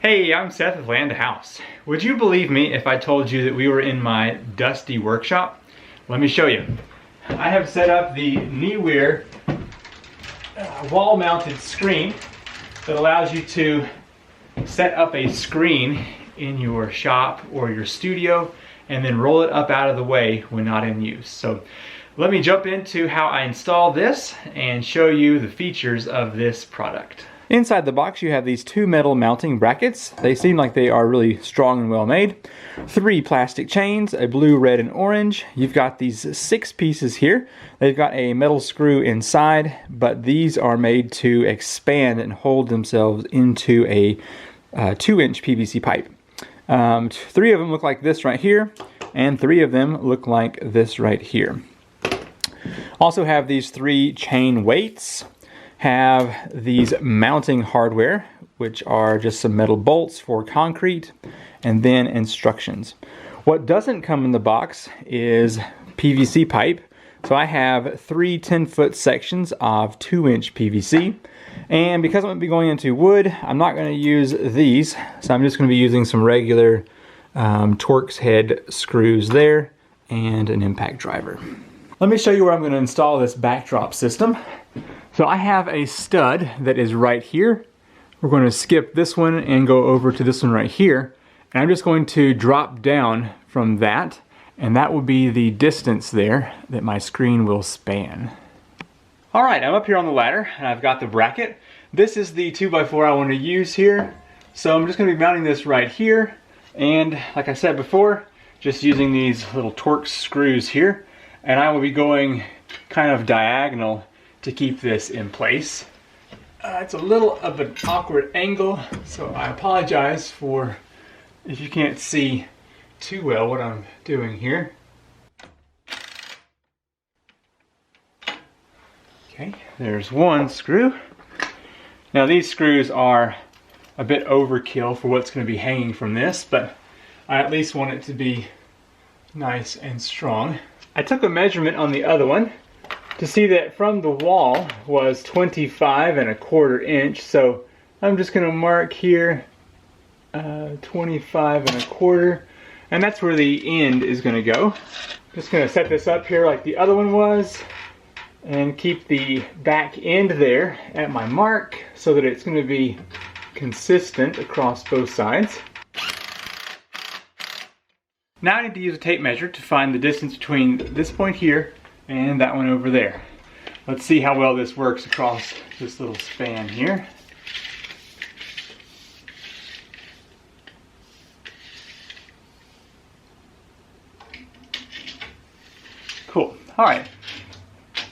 Hey, I'm Seth with Land House. Would you believe me if I told you that we were in my dusty workshop? Let me show you. I have set up the Neewer wall-mounted screen that allows you to set up a screen in your shop or your studio and then roll it up out of the way when not in use. So let me jump into how I install this and show you the features of this product. Inside the box you have these two metal mounting brackets. They seem like they are really strong and well made. 3 plastic chains, a blue, red, and orange. You've got these 6 pieces here. They've got a metal screw inside, but these are made to expand and hold themselves into a 2-inch PVC pipe. 3 of them look like this right here, and 3 of them look like this right here. Also have these 3 chain weights. Have these mounting hardware, which are just some metal bolts for concrete, and then instructions. What doesn't come in the box is PVC pipe. So I have 3 10-foot sections of 2-inch PVC. And because I'm going to be going into wood, I'm not going to use these. So I'm just going to be using some regular Torx head screws there and an impact driver. Let me show you where I'm going to install this backdrop system. So I have a stud that is right here. We're going to skip this one and go over to this one right here. And I'm just going to drop down from that, and that will be the distance there that my screen will span. Alright, I'm up here on the ladder and I've got the bracket. This is the 2x4 I want to use here. So I'm just going to be mounting this right here. And like I said before, just using these little Torx screws here. And I will be going kind of diagonal to keep this in place. It's a little of an awkward angle, so I apologize for if you can't see too well what I'm doing here. Okay, there's one screw. Now these screws are a bit overkill for what's going to be hanging from this, but I at least want it to be nice and strong. I took a measurement on the other one to see that from the wall was 25¼ inch. So I'm just going to mark here 25¼ and that's where the end is going to go. Just going to set this up here like the other one was and keep the back end there at my mark so that it's going to be consistent across both sides. Now I need to use a tape measure to find the distance between this point here and that one over there. Let's see how well this works across this little span here. Cool. Alright.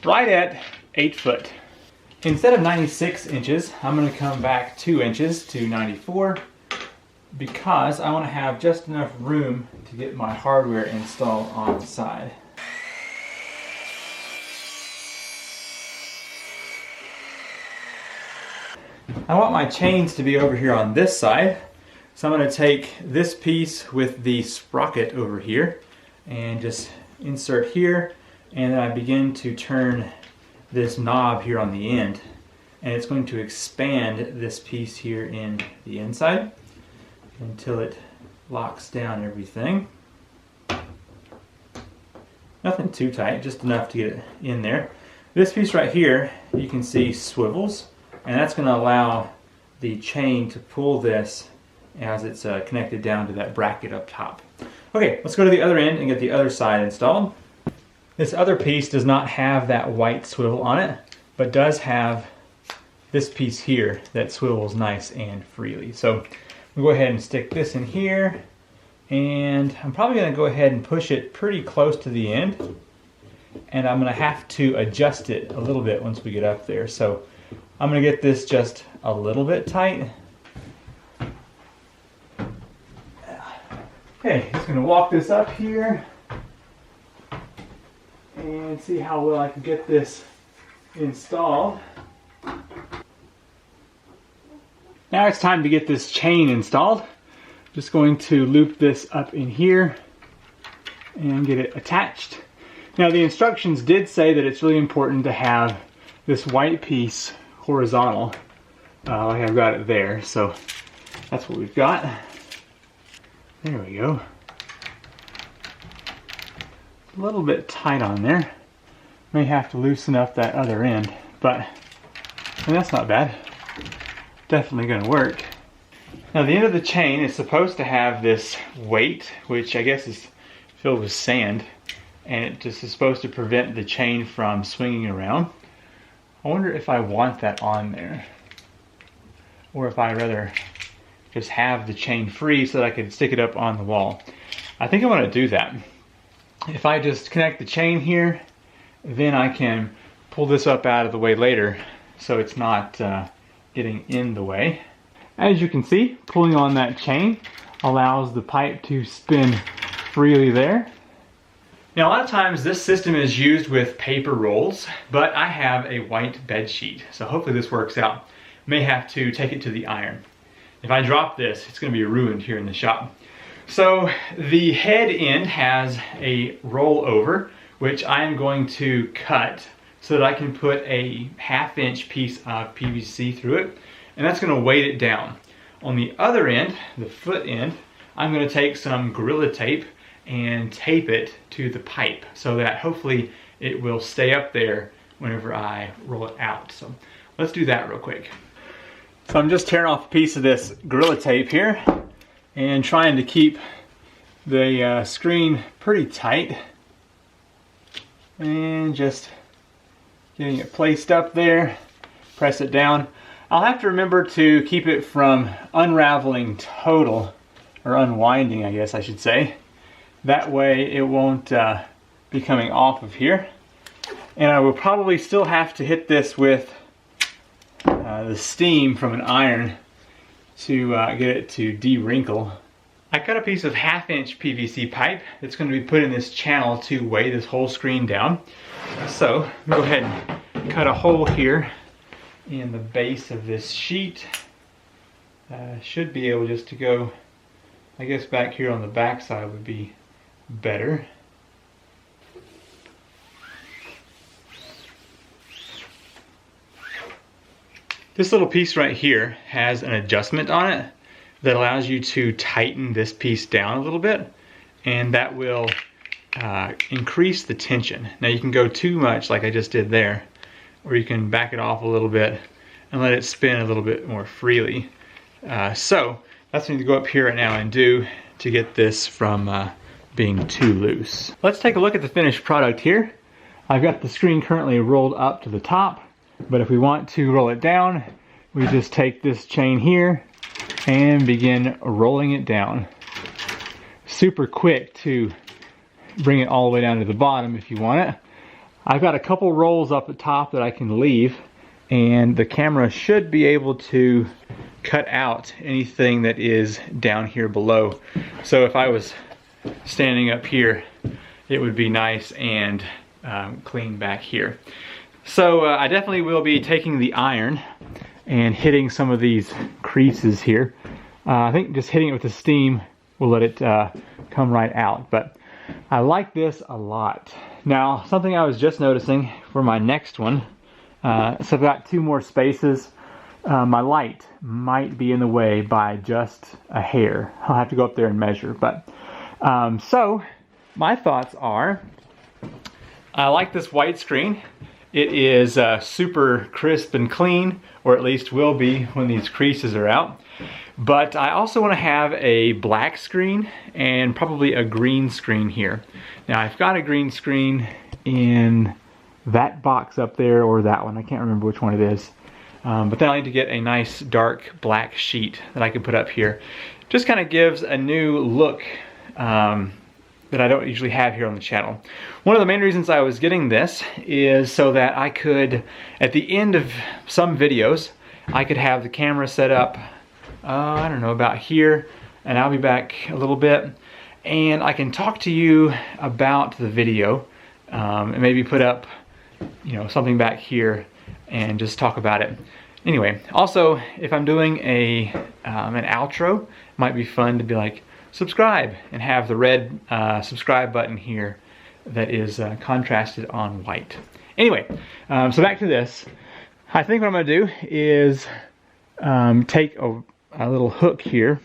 Right at 8 foot. Instead of 96 inches, I'm going to come back 2 inches to 94 because I want to have just enough room to get my hardware installed on the side. I want my chains to be over here on this side, so I'm going to take this piece with the sprocket over here and just insert here, and then I begin to turn this knob here on the end, and it's going to expand this piece here in the inside until it locks down everything. Nothing too tight, just enough to get it in there. This piece right here, you can see swivels, and that's going to allow the chain to pull this as it's connected down to that bracket up top. Okay, let's go to the other end and get the other side installed. This other piece does not have that white swivel on it, but does have this piece here that swivels nice and freely. So we'll go ahead and stick this in here, and I'm probably going to go ahead and push it pretty close to the end, and I'm going to have to adjust it a little bit once we get up there. So I'm going to get this just a little bit tight. Okay, just going to walk this up here and see how well I can get this installed. Now it's time to get this chain installed. Just going to loop this up in here and get it attached. Now the instructions did say that it's really important to have this white piece horizontal, like I've got it there. So That's what we've got. There we go. A little bit tight on there. May have to loosen up that other end, but I mean, that's not bad. Definitely gonna work. Now the end of the chain is supposed to have this weight, which I guess is filled with sand, and it just is supposed to prevent the chain from swinging around. I wonder if I want that on there, or if I'd rather just have the chain free so that I can stick it up on the wall. I think I want to do that. If I just connect the chain here, then I can pull this up out of the way later so it's not getting in the way. As you can see, pulling on that chain allows the pipe to spin freely there. Now a lot of times this system is used with paper rolls, but I have a white bed sheet, so hopefully this works out. May have to take it to the iron. If I drop this, it's going to be ruined here in the shop. So the head end has a rollover, which I am going to cut so that I can put a 1/2 inch piece of PVC through it, and that's going to weight it down. On the other end, the foot end, I'm going to take some Gorilla Tape and tape it to the pipe so that hopefully it will stay up there whenever I roll it out. So let's do that real quick. So I'm just tearing off a piece of this Gorilla Tape here and trying to keep the screen pretty tight and just getting it placed up there, press it down. I'll have to remember to keep it from unraveling total, or unwinding I guess I should say. That way it won't be coming off of here. And I will probably still have to hit this with the steam from an iron to get it to de-wrinkle. I cut a piece of 1/2 inch PVC pipe that's going to be put in this channel to weigh this whole screen down. So go ahead and cut a hole here in the base of this sheet. Should be able just to go, I guess back here on the back side would be better. This little piece right here has an adjustment on it that allows you to tighten this piece down a little bit, and that will increase the tension. Now you can go too much like I just did there, or you can back it off a little bit and let it spin a little bit more freely. So that's what I need to go up here right now and do to get this from being too loose. Let's take a look at the finished product here. I've got the screen currently rolled up to the top, but if we want to roll it down, we just take this chain here and begin rolling it down. Super quick to bring it all the way down to the bottom if you want it. I've got a couple rolls up at top that I can leave, and the camera should be able to cut out anything that is down here below. So if I was standing up here, it would be nice and clean back here. So I definitely will be taking the iron and hitting some of these creases here. I think just hitting it with the steam will let it come right out, but I like this a lot. Now, something I was just noticing for my next one, so I've got 2 more spaces. My light might be in the way by just a hair. I'll have to go up there and measure, but so my thoughts are, I like this white screen. It is super crisp and clean, or at least will be when these creases are out. But I also want to have a black screen and probably a green screen here. Now I've got a green screen in that box up there, or that one. I can't remember which one it is. But then I need to get a nice dark black sheet that I can put up here. Just kind of gives a new look that I don't usually have here on the channel. One of the main reasons I was getting this is so that I could, at the end of some videos, I could have the camera set up, I don't know, about here, and I'll be back a little bit, and I can talk to you about the video, and maybe put up, you know, something back here and just talk about it. Anyway, also, if I'm doing an outro, it might be fun to be like, subscribe, and have the red subscribe button here that is contrasted on white. Anyway, so back to this. I think what I'm gonna do is take a little hook here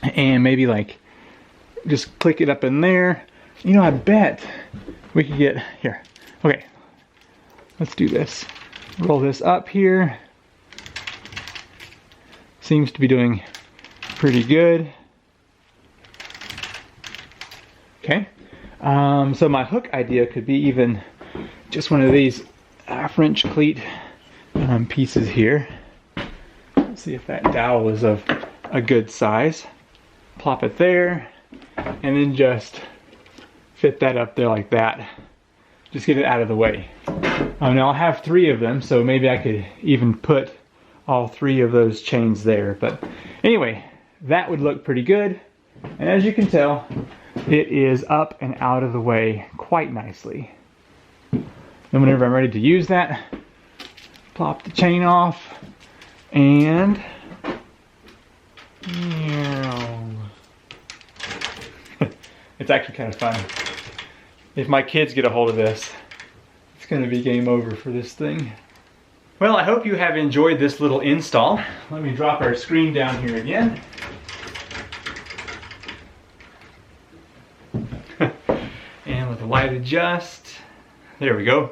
and maybe like just click it up in there. You know, I bet we could get, here, okay, let's do this. Roll this up here. Seems to be doing pretty good. Okay, so my hook idea could be even just one of these French cleat pieces here. Let's see if that dowel is of a good size. Plop it there, and then just fit that up there like that. Just get it out of the way. Now I'll have 3 of them, so maybe I could even put all 3 of those chains there. But anyway, that would look pretty good. And as you can tell, it is up and out of the way quite nicely. Then whenever I'm ready to use that, plop the chain off and it's actually kind of fun. If my kids get a hold of this, it's going to be game over for this thing. Well, I hope you have enjoyed this little install. Let me drop our screen down here again. And let the light adjust. There we go.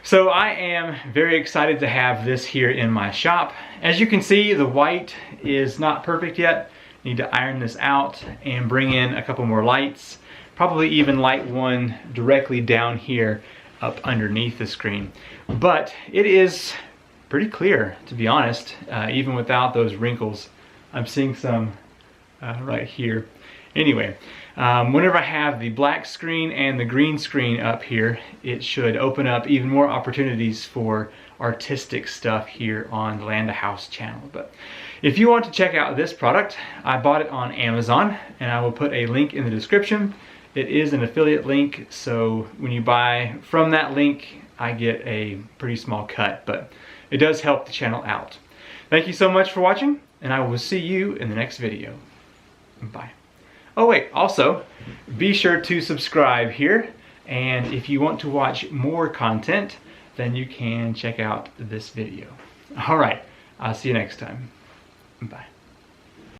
So I am very excited to have this here in my shop. As you can see, the white is not perfect yet. Need to iron this out and bring in a couple more lights. Probably even light one directly down here up underneath the screen. But it is pretty clear, to be honest, even without those wrinkles. I'm seeing some right here. Anyway, whenever I have the black screen and the green screen up here, it should open up even more opportunities for artistic stuff here on the Land a House channel. But if you want to check out this product, I bought it on Amazon, and I will put a link in the description. It is an affiliate link, so when you buy from that link, I get a pretty small cut, but it does help the channel out. Thank you so much for watching, and I will see you in the next video. Bye. Oh wait, also, be sure to subscribe here, and if you want to watch more content, then you can check out this video. All right, I'll see you next time. Bye.